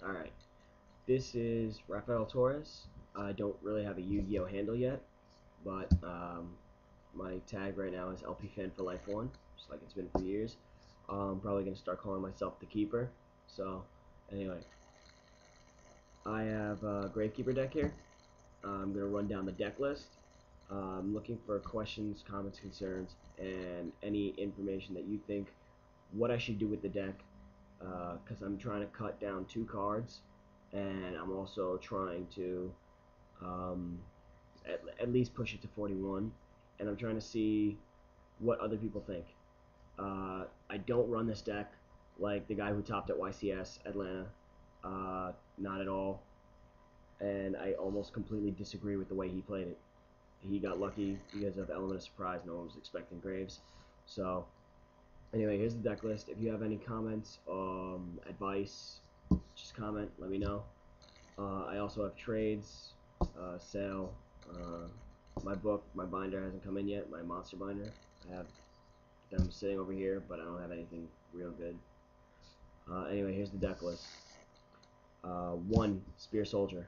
Alright, this is Rafael Torres. I don't really have a Yu-Gi-Oh handle yet, but my tag right now is LP Fan for Life 1, just like it's been for years. I'm probably going to start calling myself the Keeper. So, anyway, I have a Gravekeeper deck here. I'm going to run down the deck list. I'm looking for questions, comments, concerns, and any information that you think what I should do with the deck, because I'm trying to cut down 2 cards, and I'm also trying to at least push it to 41, and I'm trying to see what other people think. I don't run this deck like the guy who topped at YCS Atlanta, not at all, and I almost completely disagree with the way he played it. He got lucky because of element of surprise. No one was expecting Graves. So anyway, here's the deck list. If you have any comments, advice, just comment, let me know. I also have trades, sale, my book, my binder hasn't come in yet, my monster binder. I have them sitting over here, but I don't have anything real good. Anyway, here's the deck list. 1, Spear Soldier.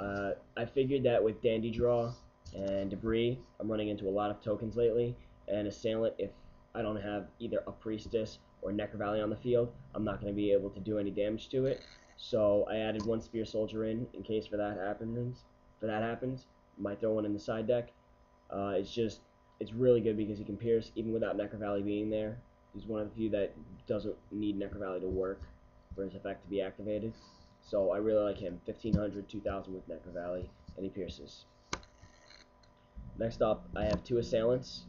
I figured that with Dandy Draw and Debris, I'm running into a lot of tokens lately, and Assailant, if I don't have either a Priestess or Necro Valley on the field, I'm not going to be able to do any damage to it. So I added 1 Spear Soldier in case that happens. Might throw one in the side deck. It's really good because he can pierce even without Necro Valley being there. He's one of the few that doesn't need Necro Valley to work for his effect to be activated. So I really like him. 1500, 2000 with Necro Valley, and he pierces. Next up, I have 2 Assailants.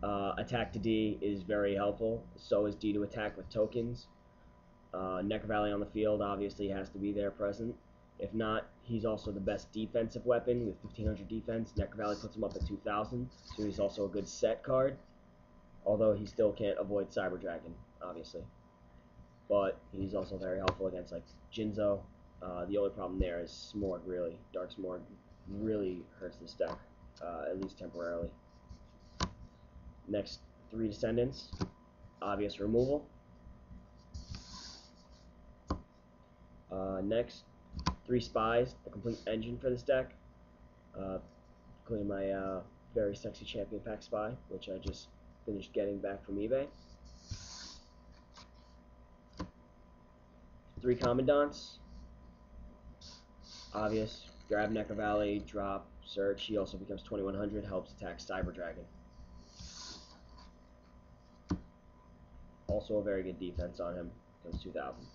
Attack to D is very helpful. So is D to attack with tokens. Necro Valley on the field obviously has to be there present. If not, he's also the best defensive weapon with 1500 defense. Necro Valley puts him up at 2000, so he's also a good set card. Although he still can't avoid Cyber Dragon, obviously. But he's also very helpful against like Jinzo. The only problem there is Smorg, really. Dark Smorg really hurts this deck, at least temporarily. Next, 3 Descendants. Obvious removal. Next, 3 Spies, a complete engine for this deck. Including my very sexy Champion Pack Spy, which I just finished getting back from eBay. 3 Commandants. Obvious. Grab Necro Valley, drop, search. He also becomes 2100, helps attack Cyber Dragon. Also a very good defense on him, becomes 2000.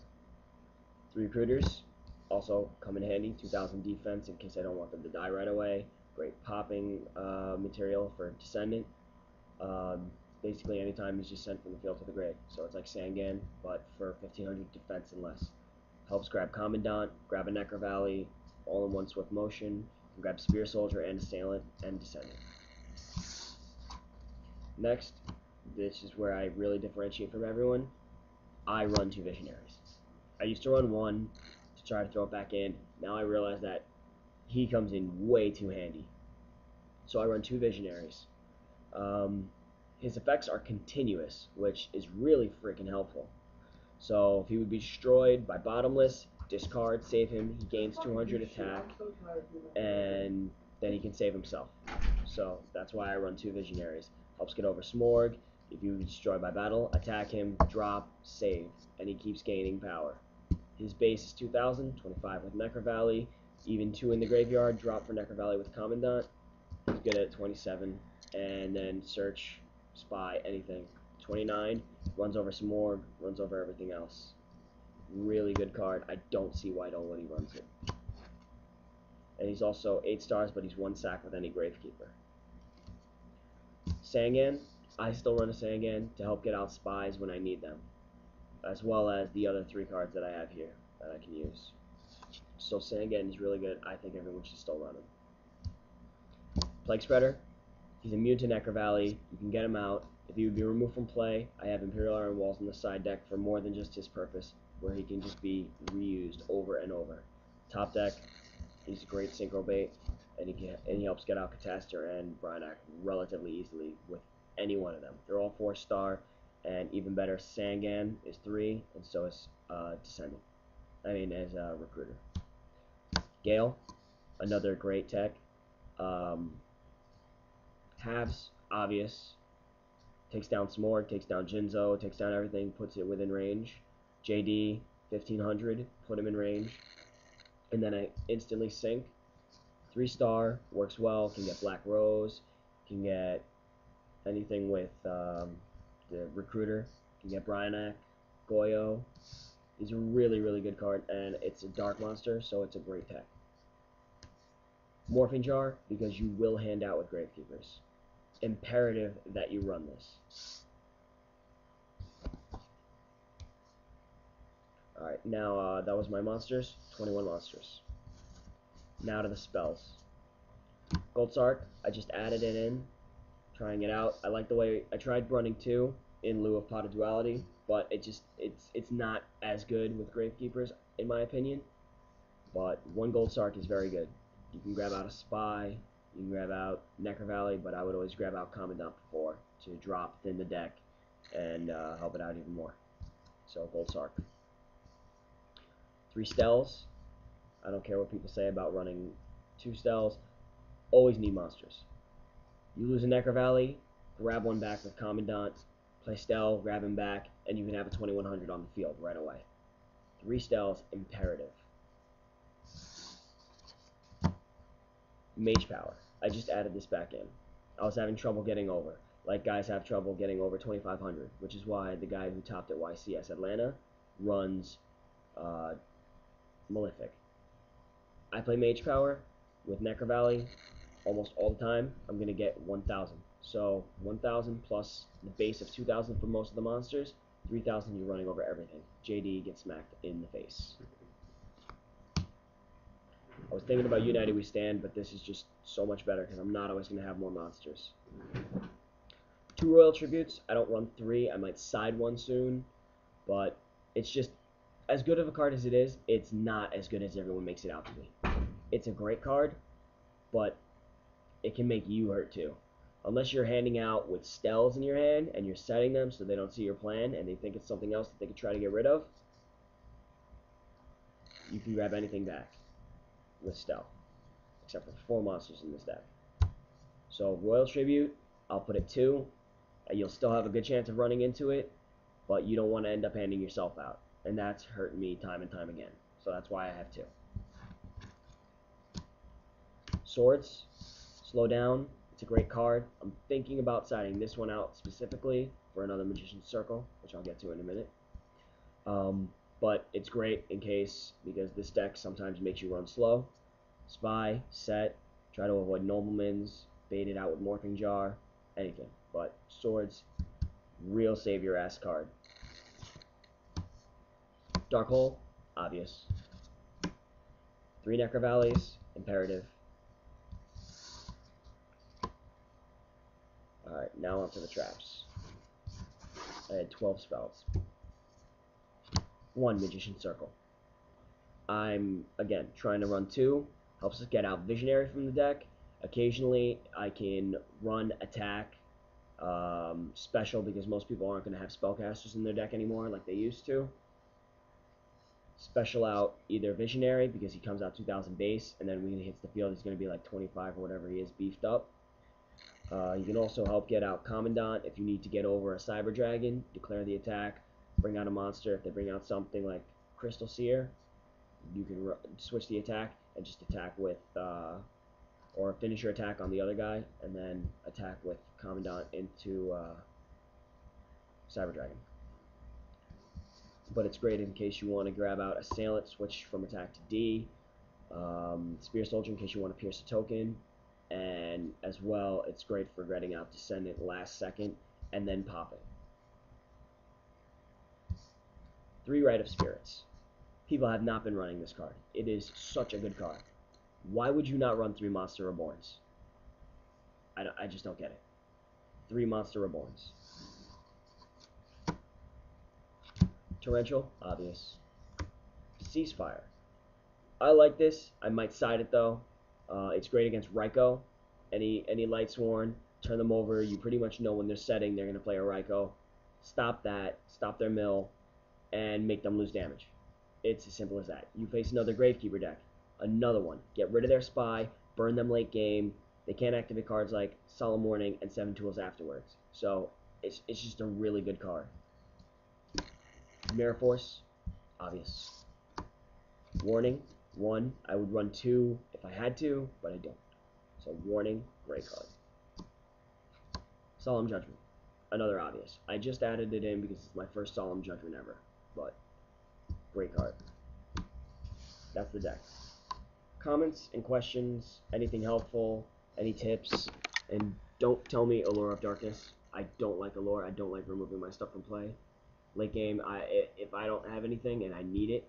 3 Recruiters, also come in handy, 2000 defense in case I don't want them to die right away. Great popping material for Descendant. Basically anytime he's just sent from the field to the grave. So it's like Sangan, but for 1500 defense and less. Helps grab Commandant, grab a Necro Valley, all in one swift motion. You can grab Spear Soldier and Assailant and Descendant. Next, this is where I really differentiate from everyone. I run 2 Visionaries. I used to run 1 to try to throw it back in. Now I realize that he comes in way too handy. So I run 2 Visionaries. His effects are continuous, which is really freaking helpful. So if he would be destroyed by Bottomless, discard, save him, he gains 200 attack, and then he can save himself. So that's why I run 2 Visionaries. Helps get over Smorg. If you destroy by battle, attack him, drop, save, and he keeps gaining power. His base is 2000, 25 with Necro Valley, even 2 in the graveyard, drop for Necro Valley with Commandant. He's good at 27, and then search, spy, anything. 29, runs over Smorg, runs over everything else. Really good card. I don't see why nobody runs it. And he's also 8 stars, but he's 1 sack with any Gravekeeper. Sangan, I still run a Sangan to help get out spies when I need them, as well as the other 3 cards that I have here that I can use. So Sangan is really good. I think everyone should still run him. Plague Spreader, he's immune to Necro Valley. You can get him out. If he would be removed from play, I have Imperial Iron Walls in the side deck for more than just his purpose, where he can just be reused over and over. Top deck, he's a great synchro bait, and he helps get out Catastor and Brionac relatively easily with any one of them. They're all 4-star, And even better, Sangan is 3, and so is Descendant. As a Recruiter. Gale, another great tech. Halves, obvious. Takes down Smorg, takes down Jinzo, takes down everything, puts it within range. JD, 1500, put him in range. And then I instantly sync. 3-star, works well, can get Black Rose, can get anything with the Recruiter, can get Brionac, Goyo. He's a really, really good card, and it's a dark monster, so it's a great tech. Morphing Jar, because you will hand out with Gravekeepers. Imperative that you run this. Alright, now that was my monsters. 21 monsters. Now to the spells. Gold Sarc, I just added it in, trying it out. I like the way I tried running 2 in lieu of Pot of Duality, but it's not as good with Gravekeepers in my opinion. But 1 Gold Sarc is very good. You can grab out a Spy, you can grab out Necro Valley, but I would always grab out Commandant before to drop thin the deck and help it out even more. So Gold Sarc. 3 Stells. I don't care what people say about running 2 Stells. Always need monsters. You lose a Necro Valley, grab one back with Commandant, play Stell, grab him back, and you can have a 2100 on the field right away. 3 Stells, imperative. Mage Power. I just added this back in. I was having trouble getting over. Like guys have trouble getting over 2500, which is why the guy who topped at YCS Atlanta runs Malefic. I play Mage Power with Necro Valley almost all the time. I'm going to get 1000. So 1000 plus the base of 2000 for most of the monsters. 3000 you're running over everything. JD gets smacked in the face. I was thinking about United We Stand, but this is just so much better because I'm not always going to have more monsters. 2 Royal Tributes. I don't run 3. I might side one soon, but it's just as good of a card as it is. It's not as good as everyone makes it out to be. It's a great card, but it can make you hurt too. Unless you're handing out with Stells in your hand and you're setting them so they don't see your plan and they think it's something else that they can try to get rid of, you can grab anything back with Stell, except for 4 monsters in this deck. So Royal Tribute, I'll put it 2. You'll still have a good chance of running into it, but you don't want to end up handing yourself out, and that's hurt me time and time again. So that's why I have 2. Swords, slow down. It's a great card. I'm thinking about siding this one out specifically for another Magician's Circle, which I'll get to in a minute. But it's great in case, because this deck sometimes makes you run slow. Spy, set, try to avoid Noblemans, bait it out with Morphing Jar, anything. But Swords, real savior-ass card. Dark Hole, obvious. 3 Necro Valleys, imperative. Alright, now onto the traps. I had 12 spells. 1 Magician's Circle. I'm, again, trying to run 2. Helps us get out Visionary from the deck. Occasionally, I can run Attack Special because most people aren't going to have Spellcasters in their deck anymore like they used to. Special out either Visionary because he comes out 2000 base, and then when he hits the field, he's going to be like 25 or whatever he is beefed up. You can also help get out Commandant if you need to get over a Cyber Dragon. Declare the attack. Bring out a monster. If they bring out something like Crystal Seer, you can switch the attack and just attack with, or finish your attack on the other guy, and then attack with Commandant into Cyber Dragon. But it's great in case you want to grab out Assailant, switch from attack to D, Spear Soldier in case you want to pierce a token, and as well, it's great for getting out Descendant last second and then popping. 3 Rite of Spirits. People have not been running this card. It is such a good card. Why would you not run 3 Monster Reborns? I just don't get it. 3 Monster Reborns. Torrential, obvious. Ceasefire. I like this. I might side it though. It's great against Ryko. Any Lightsworn, turn them over. You pretty much know when they're setting, they're going to play a Ryko. stop that, stop their mill, and make them lose damage. It's as simple as that. You face another Gravekeeper deck, another one. Get rid of their spy, burn them late game. They can't activate cards like Solemn Warning and 7 tools afterwards. So it's just a really good card. Mirror Force, obvious. Warning, 1. I would run 2 if I had to, but I don't. So Warning, great card. Solemn Judgement, another obvious. I just added it in because it's my first Solemn Judgement ever, but great card. That's the deck. Comments and questions, anything helpful, any tips, and don't tell me Allure of Darkness. I don't like Allure. I don't like removing my stuff from play. Late game, if I don't have anything and I need it,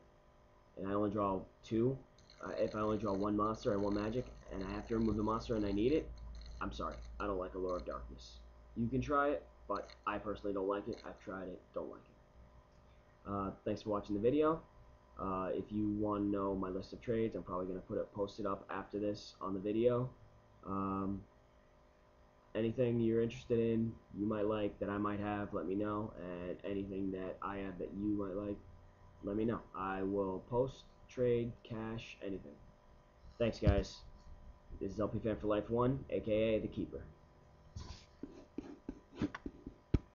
and I only draw 2, if I only draw 1 monster and 1 magic, and I have to remove the monster and I need it, I'm sorry. I don't like Allure of Darkness. You can try it, but I personally don't like it. I've tried it, don't like it. Thanks for watching the video. If you want to know my list of trades, I'm probably going to post it up after this on the video. Anything you're interested in, you might like, that I might have, let me know. And anything that I have that you might like, let me know. I will post, trade, cash, anything. Thanks, guys. This is LP Fan for Life 1, aka The Keeper.